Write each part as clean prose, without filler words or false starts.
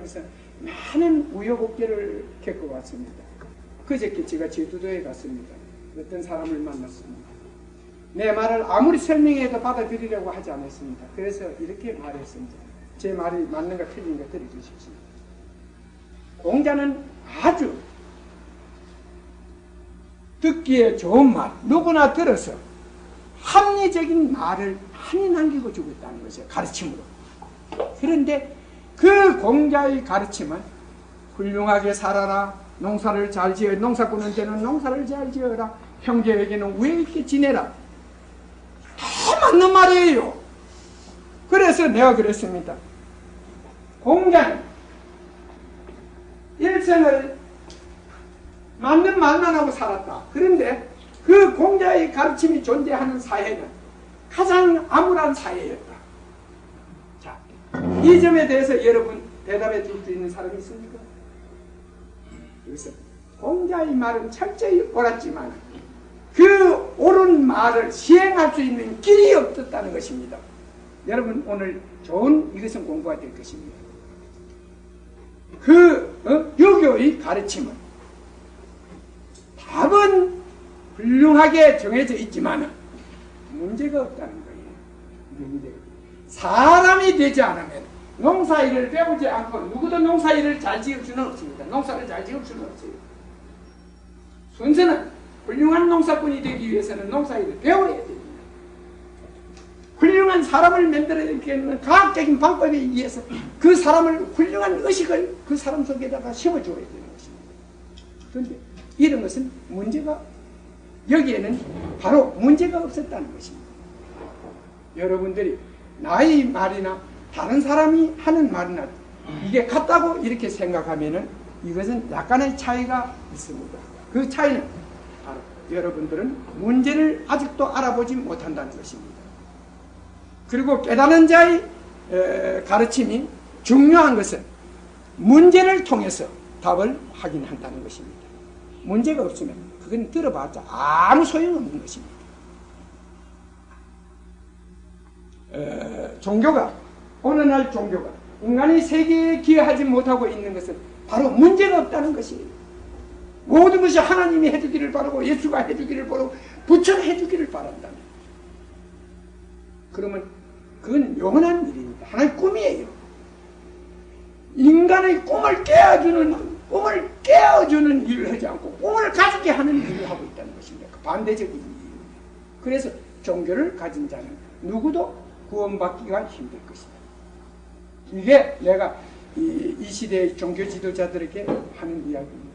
하면서 많은 우여곡절을 겪어왔습니다. 그저께 제가 제주도에 갔습니다. 어떤 사람을 만났습니다. 내 말을 아무리 설명해도 받아들이려고 하지 않았습니다. 그래서 이렇게 말했습니다. 제 말이 맞는가 틀린가 들어주십시오. 공자는 아주 듣기에 좋은 말, 누구나 들어서 합리적인 말을 많이 남기고 주고 있다는 것이에요. 가르침으로. 그런데 그 공자의 가르침은 훌륭하게 살아라, 농사를 잘 지어, 농사꾼한테는 농사를 잘 지어라, 형제에게는 왜 이렇게 지내라, 다 맞는 말이에요. 그래서 내가 그랬습니다. 공자는 일생을 맞는 말만 하고 살았다. 그런데 그 공자의 가르침이 존재하는 사회는 가장 암울한 사회였다. 자, 이 점에 대해서 여러분 대답해 줄 수 있는 사람이 있습니까? 그래서 공자의 말은 철저히 옳았지만 그 옳은 말을 시행할 수 있는 길이 없었다는 것입니다. 여러분 오늘 좋은 이것은 공부가 될 것입니다. 그 유교의 가르침은 답은 훌륭하게 정해져 있지만 문제가 없다는 거예요. 문제가. 사람이 되지 않으면 농사일을 배우지 않고 누구도 농사일을 잘 지을 수는 없습니다. 농사를 잘 지을 수는 없어요. 순서는 훌륭한 농사꾼이 되기 위해서는 농사일을 배워야 됩니다. 훌륭한 사람을 만들어내는 과학적인 방법에 의해서 그 사람을 훌륭한 의식을 그 사람 속에다가 심어줘야 되는 것입니다. 그런데 이런 것은 문제가, 여기에는 바로 문제가 없었다는 것입니다. 여러분들이 나의 말이나 다른 사람이 하는 말이나 이게 같다고 이렇게 생각하면은 이것은 약간의 차이가 있습니다. 그 차이는 바로 여러분들은 문제를 아직도 알아보지 못한다는 것입니다. 그리고 깨닫는 자의 가르침이 중요한 것은 문제를 통해서 답을 확인한다는 것입니다. 문제가 없으면 그건 들어봤자 아무 소용없는 것입니다. 종교가, 어느 날 종교가 인간이 세계에 기여하지 못하고 있는 것은 바로 문제가 없다는 것이에요. 모든 것이 하나님이 해주기를 바라고 예수가 해주기를 바라고 부처가 해주기를 바란다. 그러면 그건 영원한 일입니다. 하나의 꿈이에요. 인간의 꿈을 깨워주는 일을 하지 않고 꿈을 가지게 하는 일을 하고 있다는 것입니다. 그 반대적인 일입니다. 그래서 종교를 가진 자는 누구도 구원받기가 힘들 것이다. 이게 내가 이 시대의 종교 지도자들에게 하는 이야기입니다.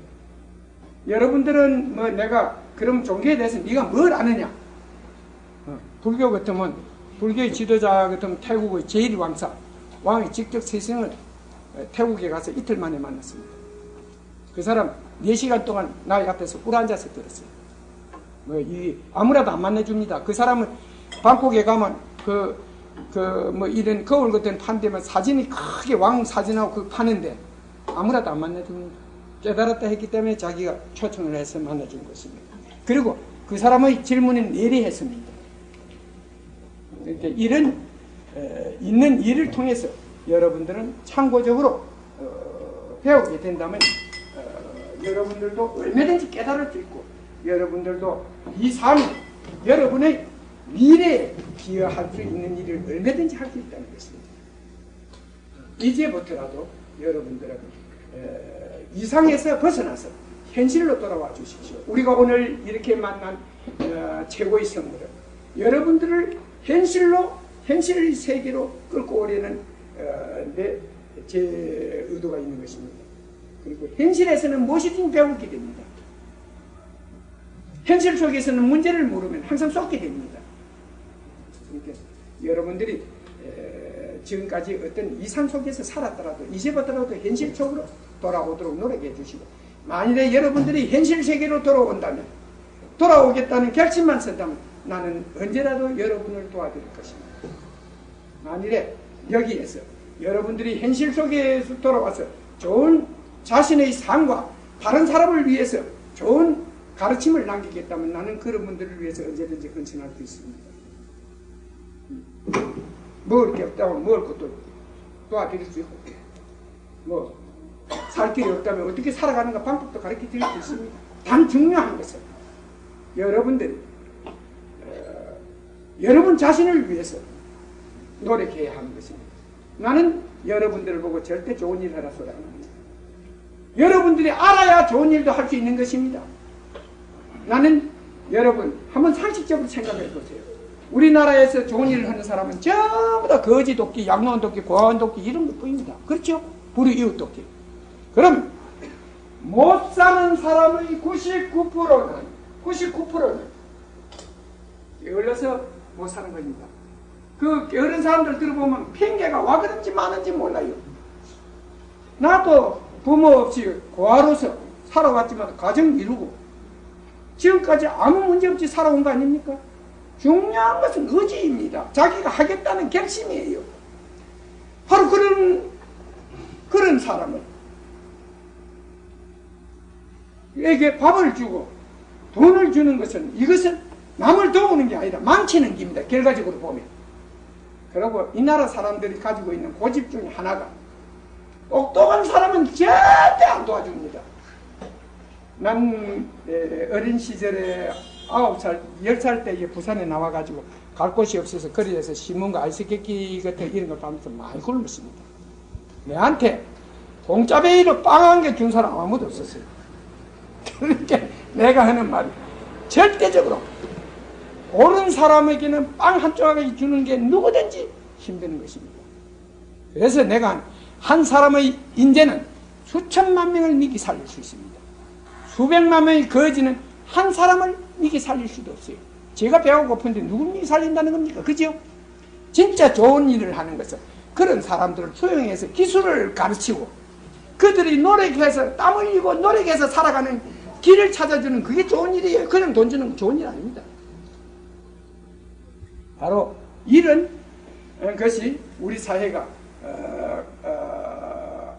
여러분들은 뭐 내가 그럼 종교에 대해서 네가 뭘 아느냐? 불교 같으면 불교의 지도자 같으면 태국의 제1왕사 왕이 직접 스승을 태국에 가서 이틀 만에 만났습니다. 그 사람 4시간 동안 나의 앞에서 꿇어앉아서 들었어요. 아무래도 안 만나줍니다. 그 사람은 방콕에 가면 이런 거울 같은 판대면 사진이 크게 왕 사진하고 그 파는데 아무래도 안 만나줍니다. 깨달았다 했기 때문에 자기가 초청을 해서 만나준 것입니다. 그리고 그 사람의 질문은 예리했습니다. 그러니까 이런 있는 일을 통해서 여러분들은 참고적으로 배우게 된다면 여러분들도 얼마든지 깨달을 수 있고 여러분들도 이 삶이 여러분의 미래에 기여할 수 있는 일을 얼마든지 할 수 있다는 것입니다. 이제부터라도 여러분들은 이상에서 벗어나서 현실로 돌아와 주십시오. 우리가 오늘 이렇게 만난 최고의 선물은 여러분들을 현실의 세계로 끌고 오려는 제 의도가 있는 것입니다. 그리고 현실에서는 무엇이든 배우게 됩니다. 현실 속에서는 문제를 모르면 항상 쏟게 됩니다. 그러니까 여러분들이 지금까지 어떤 이상 속에서 살았더라도 이제부터라도 현실 속으로 돌아오도록 노력해 주시고, 만일에 여러분들이 현실 세계로 돌아온다면, 돌아오겠다는 결심만 쓴다면 나는 언제라도 여러분을 도와드릴 것입니다. 만일에 여기에서 여러분들이 현실 속에서 돌아와서 좋은 자신의 삶과 다른 사람을 위해서 좋은 가르침을 남기겠다면 나는 그런 분들을 위해서 언제든지 헌신할 수 있습니다. 먹을 게 없다고 먹을 것도 도와드릴 수 있고, 살 길이 없다면 어떻게 살아가는가 방법도 가르쳐 드릴 수 있습니다. 단 중요한 것은 여러분들이 여러분 자신을 위해서 노력해야 하는 것입니다. 나는 여러분들을 보고 절대 좋은 일을 하라 소리 안 합니다. 여러분들이 알아야 좋은 일도 할 수 있는 것입니다. 나는 여러분 한번 상식적으로 생각해 보세요. 우리나라에서 좋은 일을 하는 사람은 전부 다 거지 돕기, 양로원 돕기, 고아원 돕기 이런 것뿐입니다. 그렇죠? 불의 이웃 돕기. 그럼 못 사는 사람의 99%는 게을러서 못 사는 겁니다. 그 게으른 사람들 들어보면 핑계가 와 그런지 마는지 몰라요. 나도 부모 없이 고아로서 살아왔지만 가정 이루고 지금까지 아무 문제 없이 살아온 거 아닙니까? 중요한 것은 의지입니다. 자기가 하겠다는 결심이에요. 바로 그런 사람을 에게 밥을 주고 돈을 주는 것은 이것은 남을 도우는 게 아니라 망치는 길입니다. 결과적으로 보면. 그리고 이 나라 사람들이 가지고 있는 고집 중에 하나가 똑똑한 사람은 절대 안 도와줍니다. 난 어린 시절에 9살, 10살 때 부산에 나와가지고 갈 곳이 없어서 거리에서 신문과 아이스케키 같은 이런 걸 보면서 많이 굶었습니다. 내한테 공짜베이로 빵 한 개 준 사람 아무도 없었어요. 그러니까 내가 하는 말이 절대적으로 옳은 사람에게는 빵 한 조각을 주는 게 누구든지 힘드는 것입니다. 그래서 내가 한 사람의 인재는 수천만 명을 미기 살릴 수 있습니다. 수백만 명의 거지는 한 사람을 미기 살릴 수도 없어요. 제가 배가 고픈데 누굴 미기 살린다는 겁니까? 그죠? 진짜 좋은 일을 하는 것은 그런 사람들을 수용해서 기술을 가르치고 그들이 노력해서 땀 흘리고 노력해서 살아가는 길을 찾아주는 그게 좋은 일이에요. 그냥 돈 주는 건 좋은 일 아닙니다. 바로 이런 것이 우리 사회가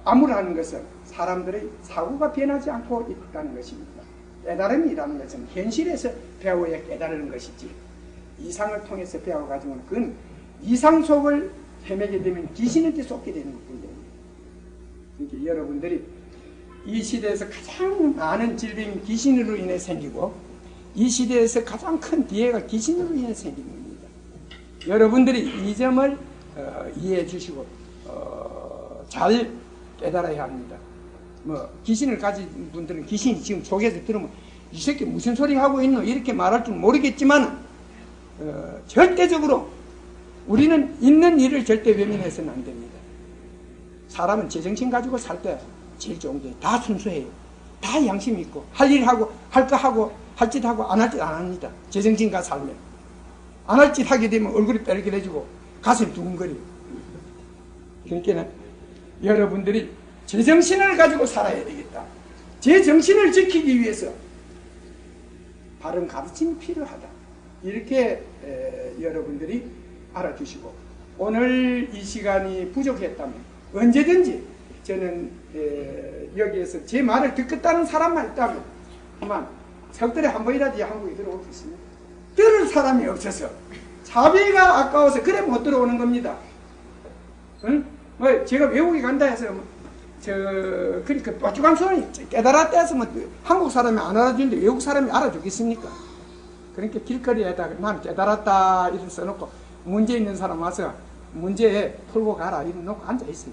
암울하는 것은 사람들의 사고가 변하지 않고 있다는 것입니다. 깨달음이라는 것은 현실에서 배워야 깨달은 것이지 이상을 통해서 배워가지고는 그건 이상 속을 헤매게 되면 귀신한테 쏟게 되는 것뿐입니다. 그러니까 여러분들이 이 시대에서 가장 많은 질병이 귀신으로 인해 생기고 이 시대에서 가장 큰 기회가 귀신으로 인해 생기는 겁니다. 여러분들이 이 점을 이해해 주시고 잘 깨달아야 합니다. 뭐 귀신을 가진 분들은 귀신이 지금 속에서 들으면 이 새끼 무슨 소리 하고 있노 이렇게 말할 줄 모르겠지만 절대적으로 우리는 있는 일을 절대 외면해서는 안 됩니다. 사람은 제정신 가지고 살 때 제일 좋은 게 다 순수해요. 다 양심이 있고 할 일 하고 할 거 하고 할 짓 하고 안 할 짓 안 합니다. 제정신과 살면 안 할 짓 하게 되면 얼굴이 빨개지고 가슴이 두근거려요. 그러니까 여러분들이 제정신을 가지고 살아야 되겠다. 제정신을 지키기 위해서 바른 가르침이 필요하다. 이렇게 여러분들이 알아주시고 오늘 이 시간이 부족했다면 언제든지 저는 여기에서 제 말을 듣겠다는 사람만 있다면 아마 석 달에 한 번이라도 한국에 들어올 수 있습니다. 들을 사람이 없어서 자비가 아까워서 그래 못 들어오는 겁니다. 응? 뭐 제가 외국에 간다 해서 그러니까 뾰족한 소리 깨달았다 해서 뭐 한국 사람이 안 알아주는데 외국 사람이 알아주겠습니까? 그러니까 길거리에다 난 깨달았다 이렇게 써놓고 문제 있는 사람 와서 문제 풀고 가라 이래 놓고 앉아 있어요.